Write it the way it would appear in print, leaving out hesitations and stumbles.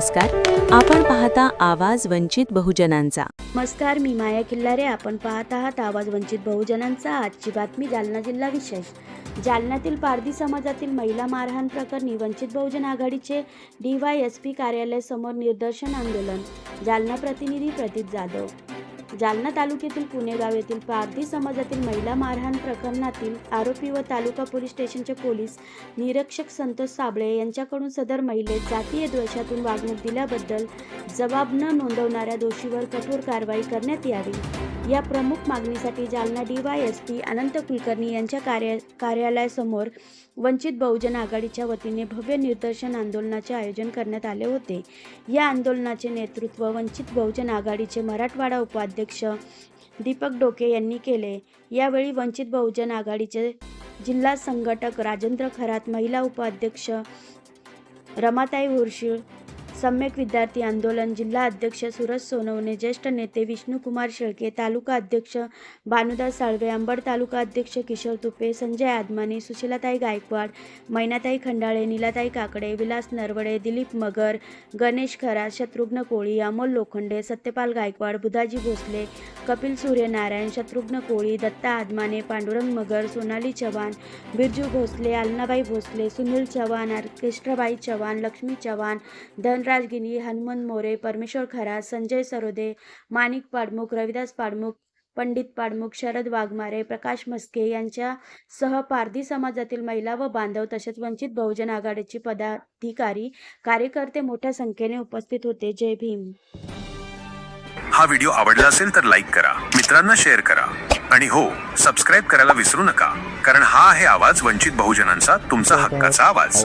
नमस्कार. आपण पाहता आवाज वंचित बहुजनांचा. नमस्कार, मी माया किल्लारे. आपण पाहत आहात आवाज वंचित बहुजनांचा. आजची बातमी जालना जिल्हा विशेष. जालन्यातील पारधी समाजातील महिला मारहाण प्रकरणी वंचित बहुजन आघाडीचे DYSP कार्यालयासमोर निदर्शन आंदोलन. जालना प्रतिनिधी प्रदीप जाधव. जालना तालुक्यातील पुणेगाव येथील पारधी समाजातील महिला मारहाण प्रकरणातील आरोपी व तालुका पोलीस स्टेशनचे पोलीस निरीक्षक संतोष साबळे यांच्याकडून सदर महिलेस जातीय द्वेषातून वागणूक दिल्याबद्दल जबाब न नोंदवणाऱ्या दोषीवर कठोर कारवाई करण्यात यावी, या प्रमुख मागणीसाठी जालना DYSP अनंत कुलकर्णी यांच्या कार्यालयासमोर वंचित बहुजन आघाडीच्या वतीने भव्य निदर्शन आंदोलनाचे आयोजन करण्यात आले होते. या आंदोलनाचे नेतृत्व वंचित बहुजन आघाडीचे मराठवाडा उपाध्यक्ष दीपक डोके यांनी केले. यावेळी वंचित बहुजन आघाडीचे जिल्हा संघटक राजेंद्र खरात, महिला उपाध्यक्ष रमाताई हुरशीळ, सम्यक विद्यार्थी आंदोलन जिल्हा अध्यक्ष सूरज सोनवणे, ज्येष्ठ नेते विष्णुकुमार शेळके, तालुका अध्यक्ष भानुदास साळवे, अंबड तालुका अध्यक्ष किशोर तुपे, संजय आदमानी, सुशीलाताई गायकवाड, मैनाताई खंडाळे, नीलाताई काकडे, विलास नरवडे, दिलीप मगर, गणेश खरात, शत्रुघ्न कोळी, अमोल लोखंडे, सत्यपाल गायकवाड, बुधाजी भोसले, कपिल सूर्यनारायण, शत्रुघ्न कोळी, दत्ता आदमाने, पांडुरंग मगर, सोनाली चव्हाण, बिरजू भोसले, अल्नाबाई भोसले, सुनील चव्हाण, ऑर्केस्ट्राबाई चव्हाण, लक्ष्मी चव्हाण, धनराज गिनी, हनुमंत मोरे, परमेश्वर खरात, संजय सरोदे, माणिक पाडमुख, रविदास पाडमुख, पंडित पाडमुख, शरद वाघमारे, प्रकाश मस्के यांच्यासह पारधी समाजातील महिला व बांधव तसेच वंचित बहुजन आघाडीचे पदाधिकारी, कार्यकर्ते मोठ्या संख्येने उपस्थित होते. जय भीम. हा व्हिडिओ आवडला असेल तर लाईक करा, मित्रांना शेअर करा आणि हो, सबस्क्राईब करायला विसरू नका, कारण हा आहे आवाज वंचित बहुजनांचा, तुमचा हक्काचा आवाज.